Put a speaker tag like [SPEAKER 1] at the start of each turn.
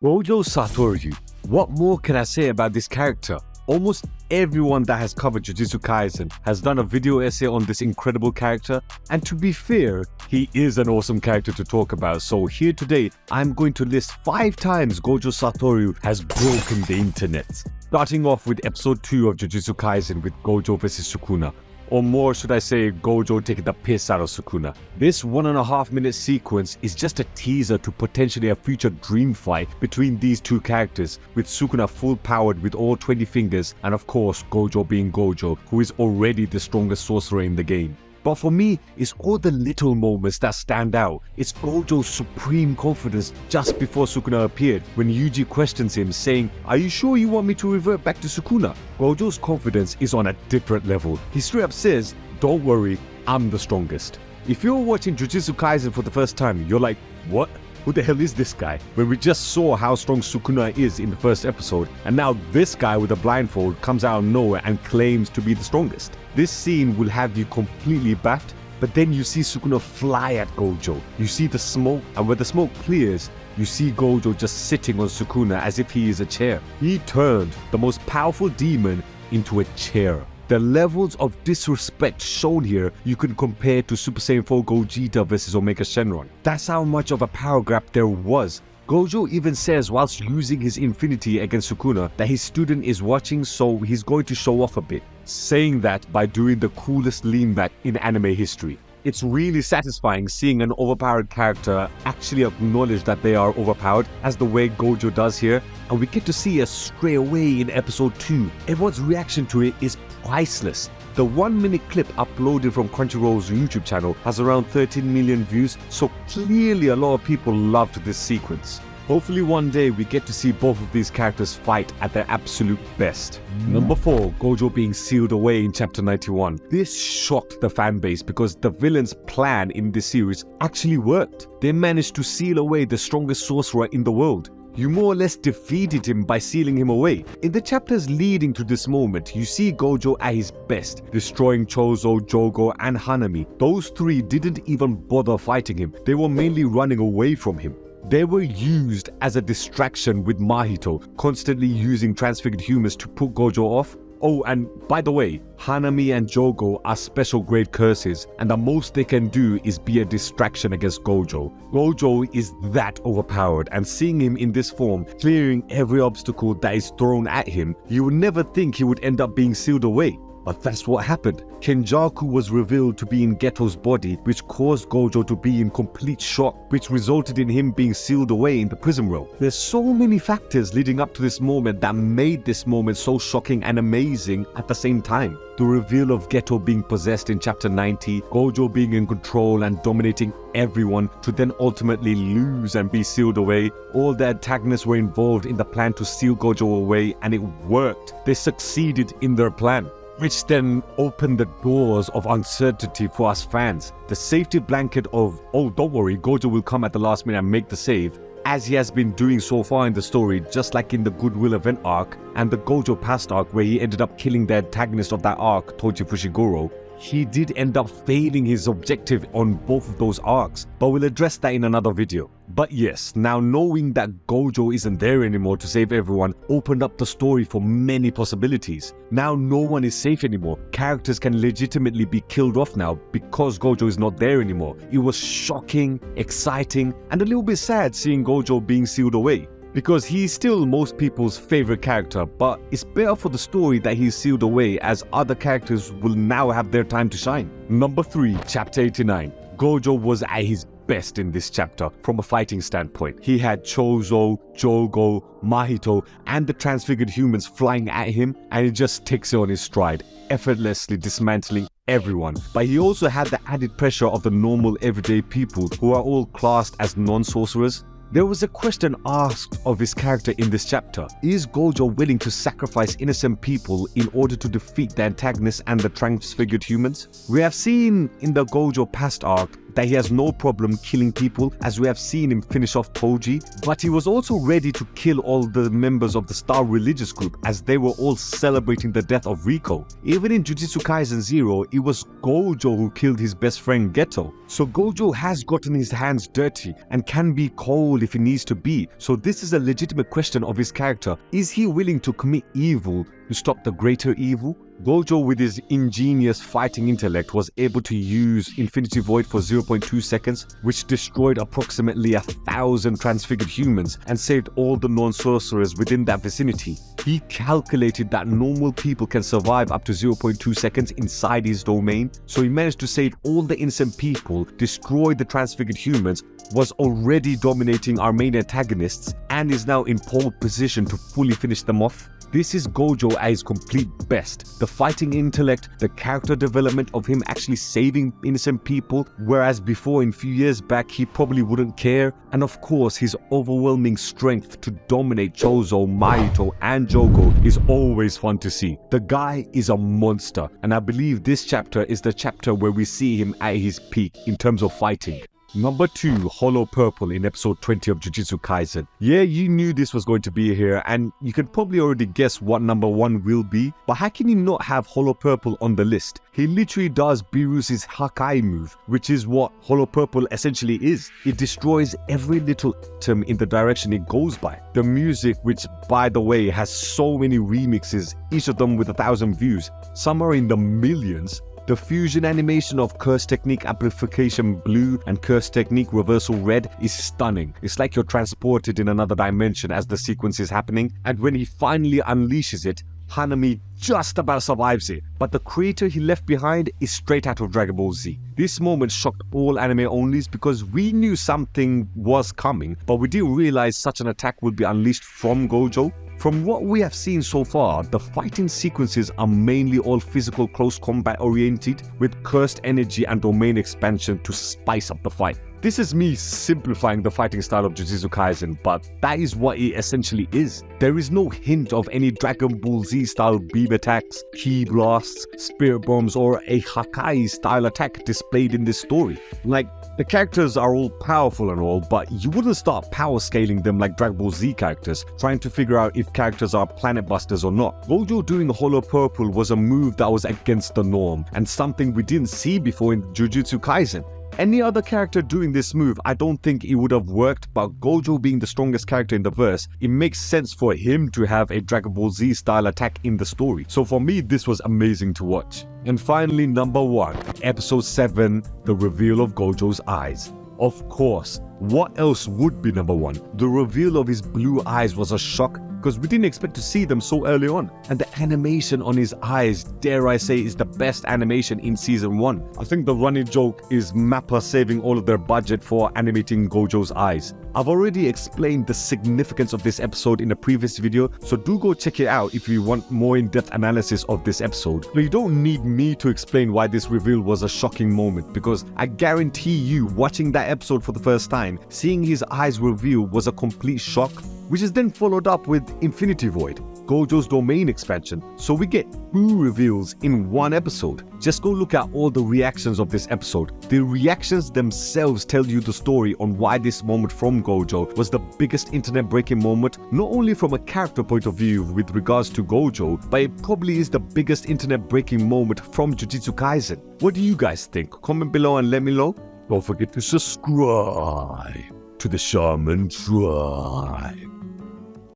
[SPEAKER 1] Gojo Satoru. What more can I say about this character? Almost everyone that has covered Jujutsu Kaisen has done a video essay on this incredible character, and to be fair, he is an awesome character to talk about. So here today, I'm going to list 5 times Gojo Satoru has broken the internet. Starting off with episode 2 of Jujutsu Kaisen with Gojo vs Sukuna. Or more should I say, Gojo taking the piss out of Sukuna. This 1.5 minute sequence is just a teaser to potentially a future dream fight between these two characters, with Sukuna full powered with all 20 fingers, and of course Gojo being Gojo, who is already the strongest sorcerer in the game. But for me, it's all the little moments that stand out. It's Gojo's supreme confidence just before Sukuna appeared, when Yuji questions him saying, "Are you sure you want me to revert back to Sukuna?" Gojo's confidence is on a different level. He straight up says, "Don't worry, I'm the strongest." If you're watching Jujutsu Kaisen for the first time, you're like, what? Who the hell is this guy? When we just saw how strong Sukuna is in the first episode, and now this guy with a blindfold comes out of nowhere and claims to be the strongest. This scene will have you completely baffed, but then you see Sukuna fly at Gojo. You see the smoke, and when the smoke clears, you see Gojo just sitting on Sukuna as if he is a chair. He turned the most powerful demon into a chair. The levels of disrespect shown here you can compare to Super Saiyan 4 Gogeta vs Omega Shenron. That's how much of a power grab there was. Gojo even says whilst using his infinity against Sukuna that his student is watching, so he's going to show off a bit, saying that by doing the coolest lean back in anime history. It's really satisfying seeing an overpowered character actually acknowledge that they are overpowered, as the way Gojo does here, and we get to see it straight away in episode 2. Everyone's reaction to it is priceless. The 1-minute clip uploaded from Crunchyroll's YouTube channel has around 13 million views, so clearly a lot of people loved this sequence. Hopefully one day we get to see both of these characters fight at their absolute best. Number 4, Gojo being sealed away in chapter 91. This shocked the fanbase because the villain's plan in this series actually worked. They managed to seal away the strongest sorcerer in the world. You more or less defeated him by sealing him away. In the chapters leading to this moment, you see Gojo at his best, destroying Chozo, Jogo, and Hanami. Those 3 didn't even bother fighting him, they were mainly running away from him. They were used as a distraction with Mahito, constantly using transfigured humans to put Gojo off. Oh, and by the way, Hanami and Jogo are special grade curses, and the most they can do is be a distraction against Gojo. Gojo is that overpowered, and seeing him in this form, clearing every obstacle that is thrown at him, you would never think he would end up being sealed away. But that's what happened. Kenjaku was revealed to be in Geto's body, which caused Gojo to be in complete shock, which resulted in him being sealed away in the prison row. There's so many factors leading up to this moment that made this moment so shocking and amazing at the same time. The reveal of Geto being possessed in chapter 90, Gojo being in control and dominating everyone to then ultimately lose and be sealed away. All the antagonists were involved in the plan to seal Gojo away, and it worked. They succeeded in their plan, which then opened the doors of uncertainty for us fans. The safety blanket of, "Oh, don't worry, Gojo will come at the last minute and make the save," as he has been doing so far in the story, just like in the Goodwill event arc and the Gojo past arc where he ended up killing the antagonist of that arc, Toji Fushiguro. He did end up failing his objective on both of those arcs, but we'll address that in another video. But yes, now knowing that Gojo isn't there anymore to save everyone opened up the story for many possibilities. Now no one is safe anymore. Characters can legitimately be killed off now because Gojo is not there anymore. It was shocking, exciting, and a little bit sad seeing Gojo being sealed away, because he's still most people's favorite character, but it's better for the story that he's sealed away, as other characters will now have their time to shine. Number 3, chapter 89. Gojo was at his best in this chapter from a fighting standpoint. He had Chozo, Jogo, Mahito, and the transfigured humans flying at him, and he just takes it on his stride, effortlessly dismantling everyone. But he also had the added pressure of the normal everyday people who are all classed as non-sorcerers. There was a question asked of his character in this chapter. Is Gojo willing to sacrifice innocent people in order to defeat the antagonists and the transfigured humans? We have seen in the Gojo past arc that he has no problem killing people, as we have seen him finish off Toji, but he was also ready to kill all the members of the Star religious group as they were all celebrating the death of Riko. Even in Jujutsu Kaisen 0, it was Gojo who killed his best friend Geto. So Gojo has gotten his hands dirty and can be cold if he needs to be. So this is a legitimate question of his character. Is he willing to commit evil to stop the greater evil? Gojo, with his ingenious fighting intellect, was able to use Infinity Void for 0.2 seconds, which destroyed approximately 1,000 transfigured humans and saved all the non-sorcerers within that vicinity. He calculated that normal people can survive up to 0.2 seconds inside his domain, so he managed to save all the innocent people, destroy the transfigured humans, was already dominating our main antagonists, and is now in pole position to fully finish them off. This is Gojo at his complete best. The fighting intellect, the character development of him actually saving innocent people, whereas before in few years back he probably wouldn't care, and of course his overwhelming strength to dominate Chozo, Mahito and Jogo is always fun to see. The guy is a monster, and I believe this chapter is the chapter where we see him at his peak in terms of fighting. Number 2, Hollow Purple in episode 20 of Jujutsu Kaisen. Yeah, you knew this was going to be here, and you can probably already guess what number 1 will be, but how can you not have Hollow Purple on the list? He literally does Beerus's Hakai move, which is what Hollow Purple essentially is. It destroys every little atom in the direction it goes by. The music, which by the way has so many remixes, each of them with 1,000 views, some are in the millions. The fusion animation of Curse Technique Amplification Blue and Curse Technique Reversal Red is stunning. It's like you're transported in another dimension as the sequence is happening, and when he finally unleashes it, Hanami just about survives it, but the creator he left behind is straight out of Dragon Ball Z. This moment shocked all anime onlys because we knew something was coming, but we didn't realize such an attack would be unleashed from Gojo. From what we have seen so far, the fighting sequences are mainly all physical close combat oriented, with cursed energy and domain expansion to spice up the fight. This is me simplifying the fighting style of Jujutsu Kaisen, but that is what it essentially is. There is no hint of any Dragon Ball Z style beam attacks, ki blasts, spirit bombs, or a Hakai style attack displayed in this story. Like, the characters are all powerful and all, but you wouldn't start power scaling them like Dragon Ball Z characters, trying to figure out if characters are planet busters or not. Gojo doing Hollow Purple was a move that was against the norm, and something we didn't see before in Jujutsu Kaisen. Any other character doing this move, I don't think it would have worked, but Gojo being the strongest character in the verse, it makes sense for him to have a Dragon Ball Z style attack in the story. So for me, this was amazing to watch. And finally, number 1, episode 7, the reveal of Gojo's eyes. Of course, what else would be number 1? The reveal of his blue eyes was a shock, because we didn't expect to see them so early on. And the animation on his eyes, dare I say, is the best animation in season 1. I think the running joke is Mappa saving all of their budget for animating Gojo's eyes. I've already explained the significance of this episode in a previous video, so do go check it out if you want more in-depth analysis of this episode. But you don't need me to explain why this reveal was a shocking moment, because I guarantee you, watching that episode for the first time, seeing his eyes reveal was a complete shock, which is then followed up with Infinity Void, Gojo's domain expansion. So we get 2 reveals in one episode. Just go look at all the reactions of this episode. The reactions themselves tell you the story on why this moment from Gojo was the biggest internet breaking moment, not only from a character point of view with regards to Gojo, but it probably is the biggest internet breaking moment from Jujutsu Kaisen. What do you guys think? Comment below and let me know. Don't forget to subscribe to the Shaman Tribe.